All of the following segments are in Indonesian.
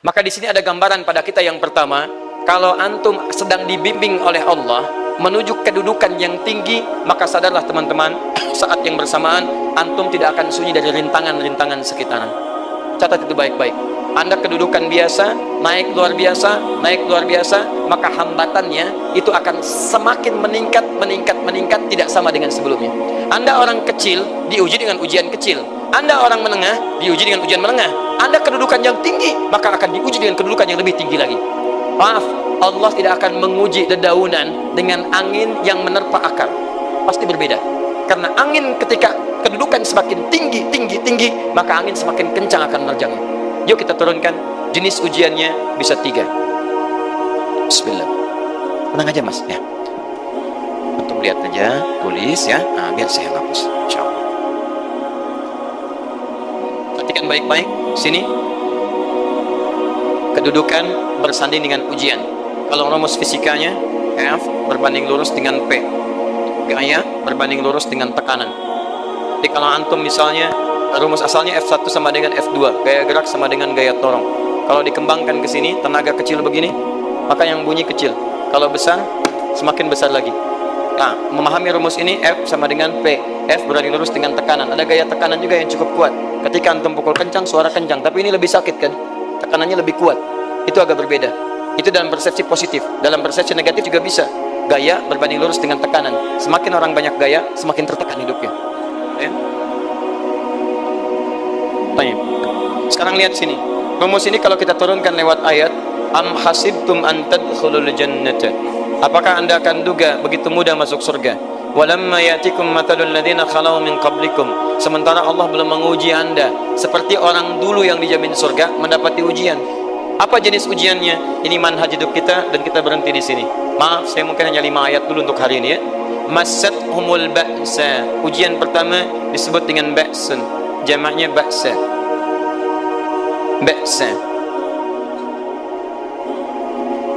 Maka di sini ada gambaran pada kita yang pertama, kalau antum sedang dibimbing oleh Allah menuju kedudukan yang tinggi, maka sadarlah teman-teman, saat yang bersamaan antum tidak akan sunyi dari rintangan-rintangan sekitaran. Catat itu baik-baik. Anda kedudukan biasa, naik luar biasa, maka hambatannya itu akan semakin meningkat, tidak sama dengan sebelumnya. Anda orang kecil, diuji dengan ujian kecil. Anda orang menengah, diuji dengan ujian menengah. Anda kedudukan yang tinggi, maka akan diuji dengan kedudukan yang lebih tinggi lagi. Maaf, Allah tidak akan menguji dedaunan dengan angin yang menerpa akar. Pasti berbeda. Karena angin ketika kedudukan semakin tinggi, maka angin semakin kencang akan menerjangnya. Yuk kita turunkan. Jenis ujiannya bisa 3. Bismillah. Tenang aja mas ya. Untuk lihat aja, tulis ya. Nah, biar saya hapus. Insyaallah. Perhatikan baik-baik. Sini. Kedudukan bersanding dengan ujian. Kalau rumus fisikanya, F berbanding lurus dengan P. Gaya berbanding lurus dengan tekanan. Jadi kalau antum misalnya rumus asalnya F1 sama dengan F2, gaya gerak sama dengan gaya dorong. Kalau dikembangkan ke sini, tenaga kecil begini, maka yang bunyi kecil. Kalau besar, semakin besar lagi. Nah, memahami rumus ini, F sama dengan P. F berbanding lurus dengan tekanan. Ada gaya tekanan juga yang cukup kuat. Ketika antum pukul kencang, suara kencang. Tapi ini lebih sakit kan? Tekanannya lebih kuat. Itu agak berbeda. Itu dalam persepsi positif. Dalam persepsi negatif juga bisa. Gaya berbanding lurus dengan tekanan. Semakin orang banyak gaya, semakin tertekan hidupnya. Ya. Baik. Sekarang lihat sini. Rumus ini kalau kita turunkan lewat ayat, am hasibtum an tadkhulul jannata. Apakah anda akan duga begitu mudah masuk surga? Walamma yatikum mathalul ladzina khalau min qablikum. Sementara Allah belum menguji anda seperti orang dulu yang dijamin surga mendapati ujian. Apa jenis ujiannya? Ini manhaj hidup kita dan kita berhenti di sini. Maaf, saya mungkin hanya 5 ayat dulu untuk hari ini ya. Massathumul ba'sa. Ujian pertama disebut dengan ba'sun. Jamaknya ba'sa. Ba'sa.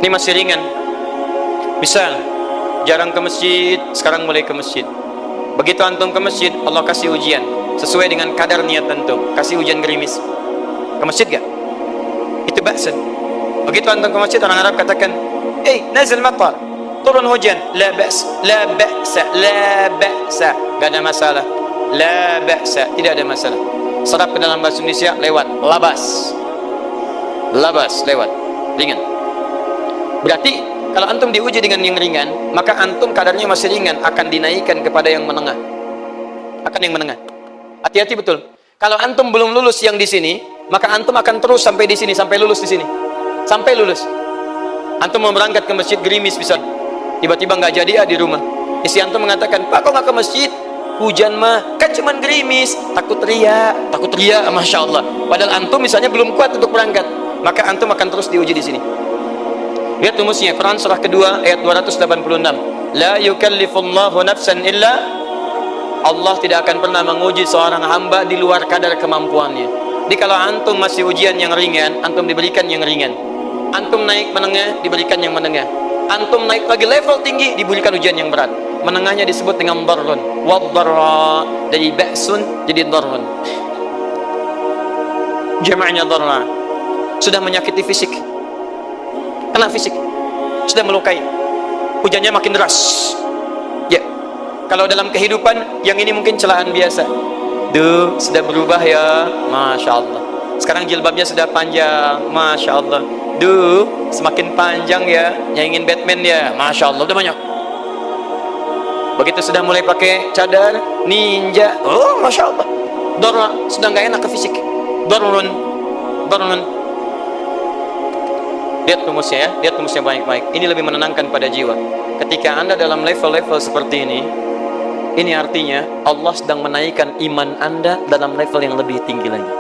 Ini masih ringan. Misal, jarang ke masjid, sekarang mulai ke masjid. Begitu antum ke masjid, Allah kasih ujian sesuai dengan kadar niat antum. Kasih hujan gerimis. Ke masjid gak? Itu ba'sun. Begitu antum ke masjid, orang Arab katakan, nazil matar, turun hujan. La ba's, la ba'sa, la ba'sa. Gak ada masalah. La ba'sa, tidak ada masalah. Serap ke dalam bahasa Indonesia lewat labas. Labas lewat, ringan. Berarti kalau antum diuji dengan yang ringan, maka antum kadarnya masih ringan, akan dinaikkan kepada yang menengah. Akan yang menengah. Hati-hati betul. Kalau antum belum lulus yang di sini, maka antum akan terus sampai di sini, sampai lulus di sini. Sampai lulus. Antum mau berangkat ke masjid gerimis bisa. Tiba-tiba nggak jadi di rumah. Isi antum mengatakan, "Pak, kok nggak ke masjid? Hujan mah kan cuman gerimis, takut ria, masya Allah." Padahal antum misalnya belum kuat untuk berangkat, maka antum akan terus diuji di sini. Lihat rumusnya, Quran surah kedua ayat 286. La yukallifullahu nafsan illa, Allah tidak akan pernah menguji seorang hamba di luar kadar kemampuannya. Jadi kalau antum masih ujian yang ringan, antum diberikan yang ringan. Antum naik menengah, diberikan yang menengah. Antum naik lagi level tinggi, diberikan ujian yang berat. Menengahnya disebut dengan darrun. Waddarra, dari ba'sun jadi darrun. Jamaknya darra. Sudah menyakiti fisik. Kena fisik, sudah melukai, hujannya makin deras. Ya, kalau dalam kehidupan yang ini mungkin celaan biasa. Duh, sudah berubah ya, masya Allah. Sekarang jilbabnya sudah panjang, masya Allah. Duh, semakin panjang ya, nyaingin Batman ya, masya Allah. Udah banyak. Begitu sudah mulai pakai cadar ninja, oh masya Allah. Darra, sudah nggak enak ke fisik. Darrun. Lihat rumusnya ya, lihat rumusnya baik-baik. Ini lebih menenangkan pada jiwa. Ketika anda dalam level-level seperti ini artinya Allah sedang menaikkan iman anda dalam level yang lebih tinggi lagi.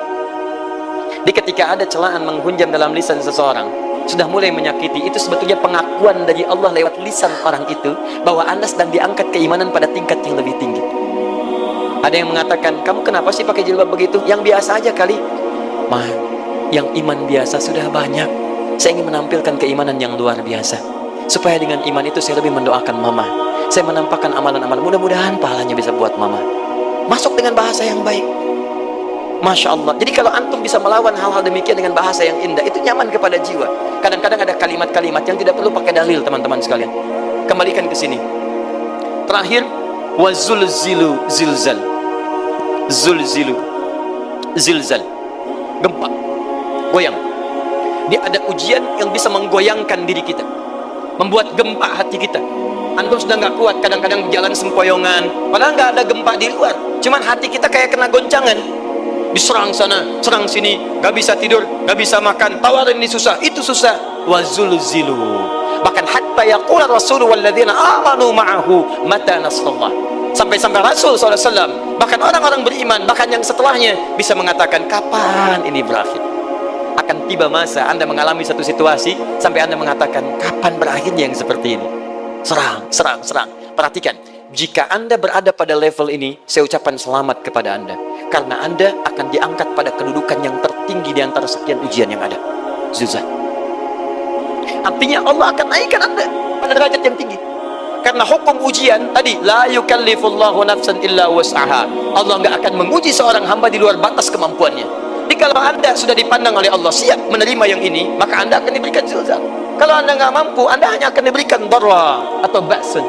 Jadi ketika ada celaan menghunjam dalam lisan seseorang, sudah mulai menyakiti, itu sebetulnya pengakuan dari Allah lewat lisan orang itu, bahwa anda sedang diangkat keimanan pada tingkat yang lebih tinggi. Ada yang mengatakan, kamu kenapa sih pakai jilbab begitu? Yang biasa aja kali. Yang iman biasa sudah banyak. Saya ingin menampilkan keimanan yang luar biasa, supaya dengan iman itu saya lebih mendoakan mama. Saya menampakkan amalan-amalan, mudah-mudahan pahalanya bisa buat mama. Masuk dengan bahasa yang baik. Masya Allah. Jadi kalau antum bisa melawan hal-hal demikian dengan bahasa yang indah, itu nyaman kepada jiwa. Kadang-kadang ada kalimat-kalimat yang tidak perlu pakai dalil, teman-teman sekalian. Kembalikan ke sini. Terakhir, wazulzilu zilzal. Zulzilu zilzal. Gempa, goyang. Dia ada ujian yang bisa menggoyangkan diri kita, membuat gempa hati kita. Antum sudah nggak kuat, kadang-kadang jalan sempoyongan, padahal nggak ada gempa di luar, cuman hati kita kayak kena goncangan. Diserang sana, serang sini, nggak bisa tidur, nggak bisa makan, tawarin ini susah, itu susah. Wazulzilu. Bahkan hatta yaqula Rasulullah walladzina amanu ma'ahu mata nasrullah. Sampai-sampai Rasul SAW, bahkan orang-orang beriman, bahkan yang setelahnya bisa mengatakan, kapan ini berakhir? Akan tiba masa Anda mengalami satu situasi sampai Anda mengatakan, kapan berakhirnya yang seperti ini? Serang, serang, serang. Perhatikan, jika Anda berada pada level ini, saya ucapkan selamat kepada Anda. Karena Anda akan diangkat pada kedudukan yang tertinggi di antara sekian ujian yang ada. Zuzah. Artinya Allah akan naikkan Anda pada derajat yang tinggi. Karena hukum ujian tadi, la yukallifullahu nafsan illa wus'aha. Allah nggak akan menguji seorang hamba di luar batas kemampuannya. Jadi kalau Anda sudah dipandang oleh Allah siap menerima yang ini, maka Anda akan diberikan zilzal. Kalau Anda nggak mampu, Anda hanya akan diberikan darra atau ba'sun.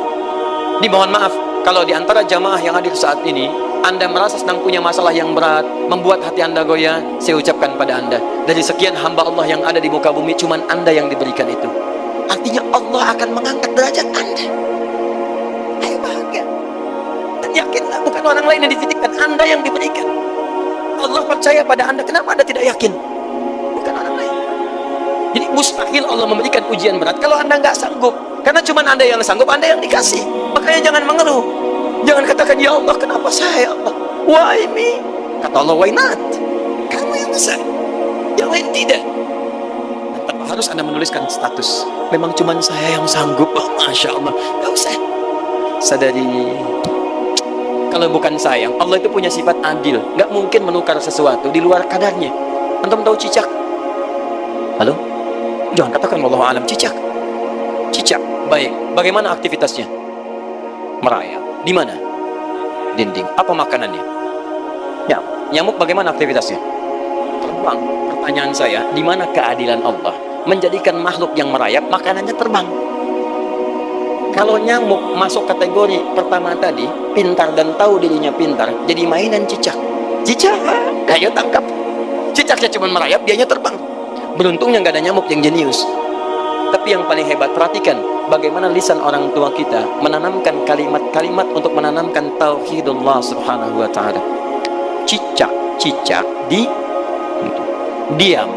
Dimohon maaf kalau di antara jamaah yang hadir saat ini Anda merasa sedang punya masalah yang berat, membuat hati Anda goyah, saya ucapkan pada Anda, dari sekian hamba Allah yang ada di muka bumi, cuman Anda yang diberikan itu. Artinya Allah akan mengangkat derajat Anda. Ayo bahagia. Dan yakinlah, bukan orang lain yang dititipkan, Anda yang diberikan. Allah percaya pada Anda, kenapa Anda tidak yakin? Bukan orang lain. Jadi mustahil Allah memberikan ujian berat kalau Anda nggak sanggup. Karena cuma Anda yang sanggup, Anda yang dikasih. Makanya jangan mengeluh. Jangan katakan, ya Allah, kenapa saya, ya Allah? Why me? Kata Allah, why not? Kamu yang besar, yang lain tidak. Dan tanpa harus Anda menuliskan status, memang cuma saya yang sanggup. Oh, Masya Allah. Gak usah. Sadari, kalau bukan sayang, Allah itu punya sifat adil. Gak mungkin menukar sesuatu di luar kadarnya. Antum tahu cicak? Halo? Jangan katakan wallahu alam, cicak. Cicak, baik. Bagaimana aktivitasnya? Merayap. Di mana? Dinding. Apa makanannya? Ya, nyamuk bagaimana aktivitasnya? Terbang. Pertanyaan saya, di mana keadilan Allah menjadikan makhluk yang merayap makanannya terbang? Kalau nyamuk masuk kategori pertama tadi, pintar dan tahu dirinya pintar, jadi mainan cicak. Cicak, ayo tangkap. Cicaknya cuma merayap, dianya terbang. Beruntungnya nggak ada nyamuk yang jenius. Tapi yang paling hebat, perhatikan bagaimana lisan orang tua kita menanamkan kalimat-kalimat untuk menanamkan tauhidullah subhanahu wa ta'ala. Cicak diam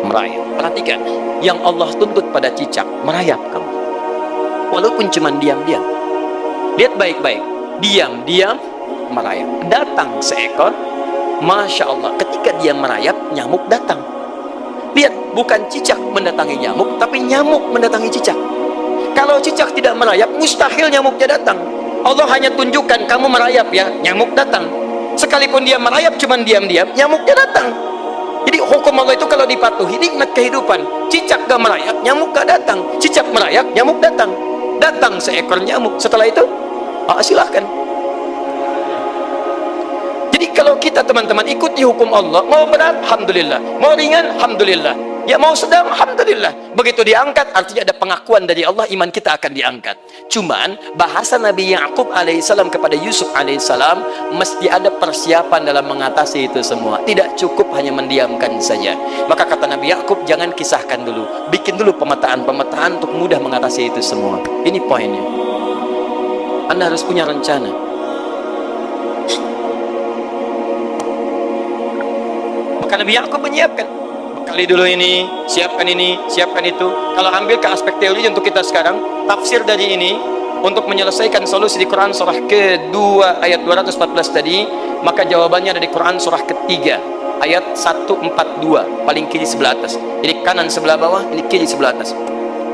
merayap. Perhatikan, yang Allah tuntut pada cicak, merayap kamu. Walaupun cuma diam-diam. Lihat baik-baik, diam-diam merayap. Datang seekor, Masya Allah, ketika dia merayap, nyamuk datang. Lihat, bukan cicak mendatangi nyamuk, tapi nyamuk mendatangi cicak. Kalau cicak tidak merayap, mustahil nyamuknya datang. Allah hanya tunjukkan kamu merayap ya, nyamuk datang. Sekalipun dia merayap cuman diam-diam, nyamuknya datang. Jadi hukum Allah itu kalau dipatuhi, nikmat kehidupan. Cicak gak merayap, nyamuk gak datang. Cicak merayap, nyamuk datang. Datang seekor nyamuk. Setelah itu, silahkan. Jadi kalau kita teman-teman ikuti hukum Allah, mau berat, alhamdulillah, mau ringan, alhamdulillah, ya mau sedang, alhamdulillah. Begitu diangkat, artinya ada pengakuan dari Allah, iman kita akan diangkat. Cuman bahasa Nabi Ya'qub alaihissalam kepada Yusuf alaihissalam, mesti ada persiapan dalam mengatasi itu semua. Tidak cukup hanya mendiamkan saja. Maka kata Nabi Ya'qub, jangan kisahkan dulu, bikin dulu pemetaan-pemetaan untuk mudah mengatasi itu semua. Ini poinnya. Anda harus punya rencana. Maka Nabi Ya'qub menyiapkan, bekali dulu ini, siapkan itu. Kalau ambil ke aspek teori untuk kita sekarang, tafsir dari ini untuk menyelesaikan solusi di Quran surah kedua ayat 214 tadi, maka jawabannya ada di Quran surah ketiga ayat 142, paling kiri sebelah atas. Jadi kanan sebelah bawah, ini kiri sebelah atas.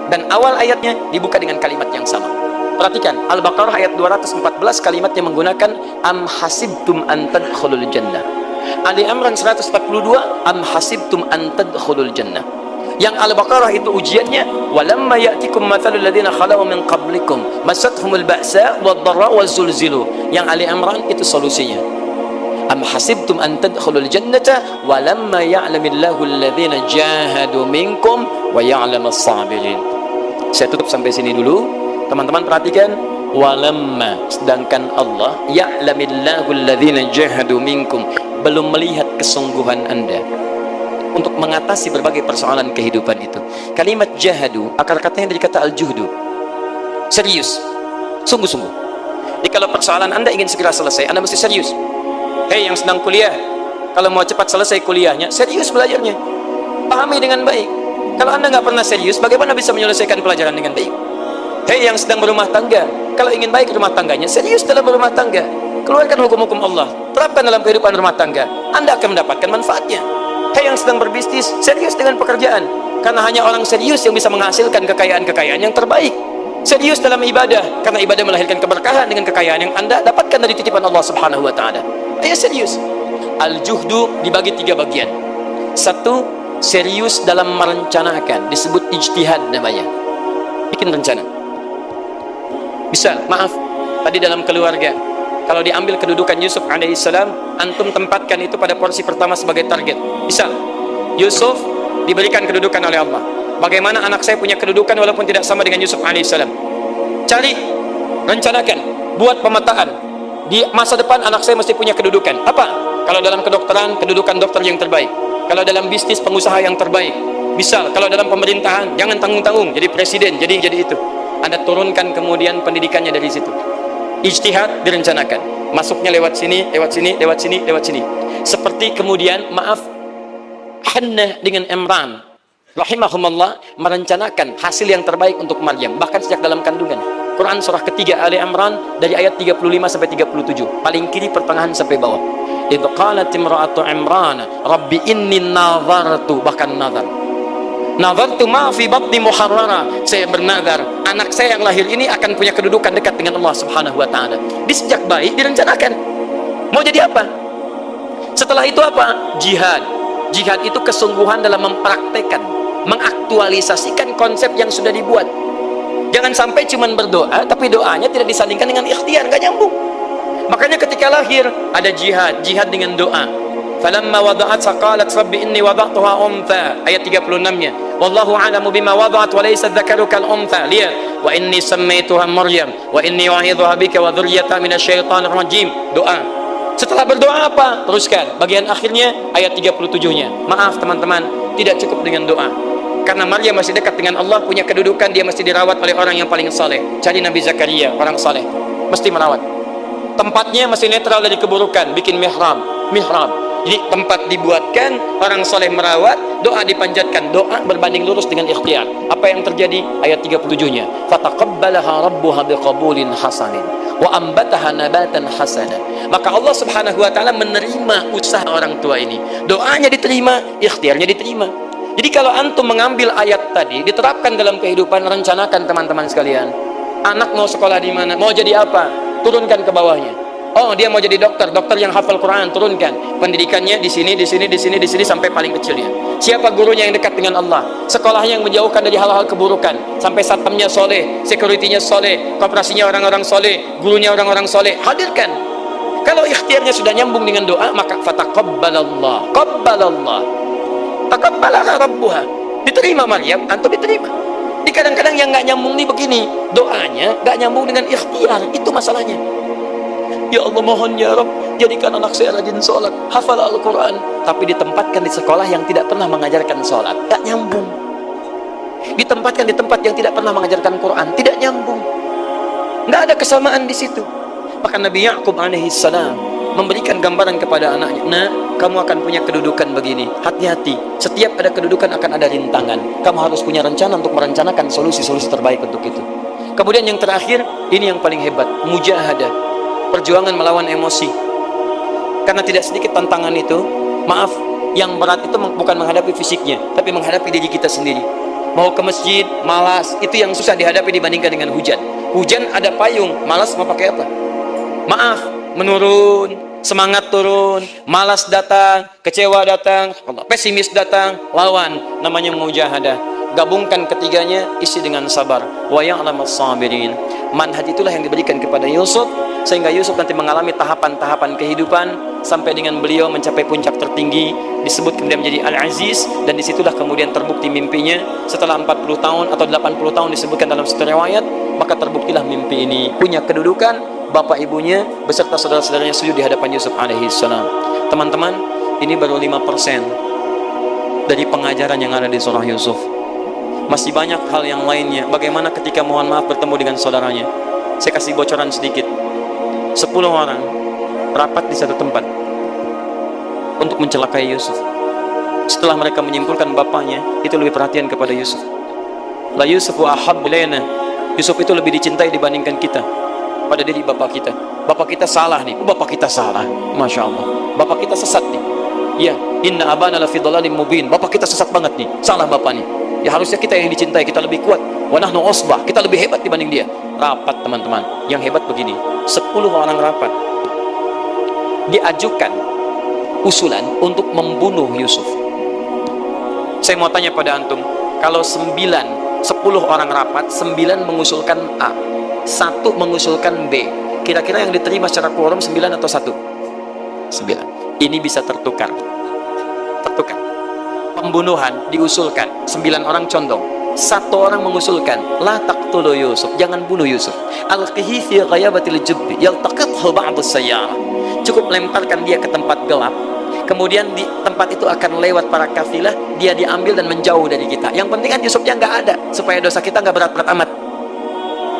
Dan awal ayatnya dibuka dengan kalimat yang sama. Perhatikan, Al-Baqarah ayat 214 kalimatnya menggunakan am hasibtum an tadkhulul jannah. Ali Imran 142 am hasibtum an tadkhulul jannah. Yang Al-Baqarah itu ujiannya, walamma ya'tikum mathalul ladzina khalau min qablikum masathumul ba'sa wad-dharra waz-zulzilu. Yang Ali Imran itu solusinya. Am hasibtum an tadkhulul jannata walamma ya'lamillahu alladhina jahadu minkum wa ya'lamas sabirin. Saya tutup sampai sini dulu. Teman-teman perhatikan, walamma, sedangkan Allah ya'lamillahu alladhina jahadu minkum, belum melihat kesungguhan Anda untuk mengatasi berbagai persoalan kehidupan itu. Kalimat jahadu, akar katanya dari kata al-juhdu, serius, sungguh-sungguh. Jadi kalau persoalan Anda ingin segera selesai, Anda mesti serius. Hei yang sedang kuliah, kalau mau cepat selesai kuliahnya, serius belajarnya, pahami dengan baik. Kalau Anda nggak pernah serius, bagaimana bisa menyelesaikan pelajaran dengan baik? Hei yang sedang berumah tangga, kalau ingin baik rumah tangganya, serius dalam berumah tangga, keluarkan hukum-hukum Allah, terapkan dalam kehidupan rumah tangga, Anda akan mendapatkan manfaatnya. Hei yang sedang berbisnis, serius dengan pekerjaan, karena hanya orang serius yang bisa menghasilkan kekayaan-kekayaan yang terbaik. Serius dalam ibadah, karena ibadah melahirkan keberkahan dengan kekayaan yang Anda dapatkan dari titipan Allah Subhanahu wa Ta'ala. Ayo serius. Al-juhdu dibagi 3 bagian. 1, serius dalam merencanakan, disebut ijtihad namanya. Bikin rencana. Misal, maaf, tadi dalam keluarga, kalau diambil kedudukan Yusuf alaihissalam, antum tempatkan itu pada porsi pertama sebagai target. Misal, Yusuf diberikan kedudukan oleh Allah. Bagaimana anak saya punya kedudukan walaupun tidak sama dengan Yusuf alaihissalam? Cari, rencanakan, buat pemetaan. Di masa depan anak saya mesti punya kedudukan. Apa? Kalau dalam kedokteran, kedudukan dokter yang terbaik. Kalau dalam bisnis, pengusaha yang terbaik. Misal, kalau dalam pemerintahan, jangan tanggung-tanggung, jadi presiden, jadi itu. Anda turunkan kemudian pendidikannya dari situ. Ijtihad direncanakan. Masuknya lewat sini, lewat sini, lewat sini, lewat sini. Seperti kemudian, maaf, Hannah dengan Imran rahimahumullah merencanakan hasil yang terbaik untuk Maryam, bahkan sejak dalam kandungan. Quran surah ketiga Ali Imran dari ayat 35 sampai 37, paling kiri pertengahan sampai bawah. Idh qalat imra'atu Imran rabbi inni nazartu, bahkan nazartu ma fi batni muharrara, saya bernazar anak saya yang lahir ini akan punya kedudukan dekat dengan Allah Subhanahu wa Ta'ala. Di sejak bayi direncanakan mau jadi apa. Setelah itu apa? Jihad. Jihad itu kesungguhan dalam mempraktekkan, mengaktualisasikan konsep yang sudah dibuat. Jangan sampai cuma berdoa, tapi doanya tidak disandingkan dengan ikhtiar, nggak nyambung. Makanya ketika lahir ada jihad, jihad dengan doa. Falamma wada'at saqalat rabbi inni wada'tuha untha, ayat 36-nya. Wallahu a'lamu bima wada'at wa laysa dzakaru kal untha. Lihat, wa inni sammaituha Maryam wa inni wa'idhuha bika wa dzurriyyataha minasyaitonir rajim. Doa. Setelah berdoa apa? Teruskan. Bagian akhirnya ayat 37-nya. Maaf teman-teman, tidak cukup dengan doa. Karena Maryam masih dekat dengan Allah, punya kedudukan, dia mesti dirawat oleh orang yang paling saleh. Cari Nabi Zakaria, orang saleh, mesti merawat. Tempatnya masih netral dari keburukan, bikin mihrab. Jadi tempat dibuatkan, orang saleh merawat, doa dipanjatkan, doa berbanding lurus dengan ikhtiar. Apa yang terjadi? Ayat 37-nya. Fataqabbalaha rabbuha biqabulin hasanin wa ambataha nabatan hasana. Maka Allah Subhanahu wa Ta'ala menerima usaha orang tua ini. Doanya diterima, ikhtiarnya diterima. Jadi kalau antum mengambil ayat tadi, diterapkan dalam kehidupan, rencanakan teman-teman sekalian. Anak mau sekolah di mana? Mau jadi apa? Turunkan ke bawahnya. Oh, dia mau jadi dokter yang hafal Quran, turunkan. Pendidikannya di sini sampai paling kecilnya. Siapa gurunya yang dekat dengan Allah? Sekolahnya yang menjauhkan dari hal-hal keburukan. Sampai satpamnya soleh, securitynya soleh, koperasinya orang-orang soleh, gurunya orang-orang soleh. Hadirkan. Kalau ikhtiarnya sudah nyambung dengan doa, maka fataqabbalallah. Taqabbalaha rabbuha. Diterima Maryam, antum diterima. Di kadang-kadang yang nggak nyambung nih begini, doanya nggak nyambung dengan ikhtiar, itu masalahnya. Ya Allah, mohon ya Rabb, jadikan anak saya rajin sholat, hafal Al-Quran, tapi ditempatkan di sekolah yang tidak pernah mengajarkan sholat, nggak nyambung. Ditempatkan di tempat yang tidak pernah mengajarkan Quran, tidak nyambung. Nggak ada kesamaan di situ. Maka Nabi Ya'qub alaihissalam memberikan gambaran kepada anaknya, nah, kamu akan punya kedudukan begini, hati-hati, setiap ada kedudukan akan ada rintangan, kamu harus punya rencana untuk merencanakan solusi-solusi terbaik untuk itu. Kemudian yang terakhir, ini yang paling hebat, mujahadah, perjuangan melawan emosi. Karena tidak sedikit tantangan itu, maaf, yang berat itu bukan menghadapi fisiknya, tapi menghadapi diri kita sendiri. Mau ke masjid, malas, itu yang susah dihadapi dibandingkan dengan hujan. Hujan ada payung, malas mau pakai apa? Maaf, menurun, semangat turun, malas datang, kecewa datang, pesimis datang, lawan, namanya mujahadah. Gabungkan ketiganya, isi dengan sabar. Wa ya'lamas sabirin. Manhaj itulah yang diberikan kepada Yusuf sehingga Yusuf nanti mengalami tahapan-tahapan kehidupan sampai dengan beliau mencapai puncak tertinggi, disebut kemudian menjadi Al-Aziz, dan disitulah kemudian terbukti mimpinya setelah 40 tahun atau 80 tahun disebutkan dalam satu riwayat, maka terbuktilah mimpi ini punya kedudukan bapak ibunya beserta saudara-saudaranya sujud di hadapan Yusuf alaihi salam. Teman-teman, ini baru 5% dari pengajaran yang ada di surah Yusuf. Masih banyak hal yang lainnya. Bagaimana ketika mohon maaf bertemu dengan saudaranya. Saya kasih bocoran sedikit. 10 orang rapat di satu tempat untuk mencelakai Yusuf. Setelah mereka menyimpulkan bapaknya itu lebih perhatian kepada Yusuf. La Yusuf wa ahabbu ilaina. Yusuf itu lebih dicintai dibandingkan kita pada diri bapak kita. Bapak kita salah nih. Bapak kita salah. Masya Allah. Bapak kita sesat nih. Ya, inna abana la fi dhalalim mubin. Bapak kita sesat banget nih. Salah bapak nih. Ya harusnya kita yang dicintai, kita lebih kuat. Wa nahnu usbah, kita lebih hebat dibanding dia. Rapat teman-teman. Yang hebat begini, 10 orang rapat diajukan usulan untuk membunuh Yusuf. Saya mau tanya pada antum, kalau 10 orang rapat, 9 mengusulkan A, 1 mengusulkan B, kira-kira yang diterima secara quorum 9 atau 1? 9. Ini bisa tertukar. Pembunuhan diusulkan 9 orang condong, 1 orang mengusulkan la taqtulu Yusuf, jangan bunuh Yusuf, alqihi fi ghayabatil jubbi yaltaqithu ba'd as-sayyarah, cukup lemparkan dia ke tempat gelap, kemudian di tempat itu akan lewat para kafilah, dia diambil dan menjauh dari kita. Yang penting kan Yusufnya nggak ada, supaya dosa kita nggak berat-berat amat.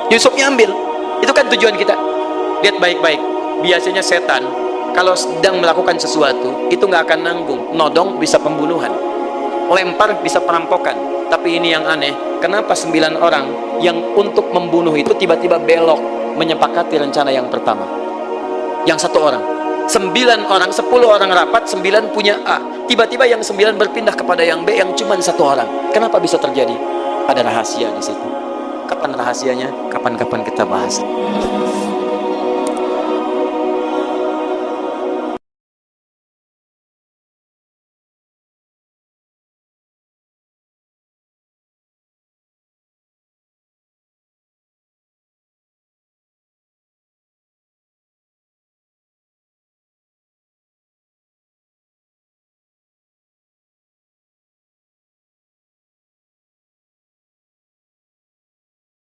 Yusufnya ambil, itu kan tujuan kita. Lihat baik-baik, biasanya setan kalau sedang melakukan sesuatu itu nggak akan nanggung, nodong bisa pembunuhan, lempar bisa perampokan. Tapi ini yang aneh, kenapa 9 orang yang untuk membunuh itu tiba-tiba belok menyepakati rencana yang pertama? Yang 1 orang, 9 orang, 10 orang rapat, 9 punya A, tiba-tiba yang 9 berpindah kepada yang B yang cuma 1 orang. Kenapa bisa terjadi? Ada rahasia di situ. Kapan rahasianya? Kapan-kapan kita bahas.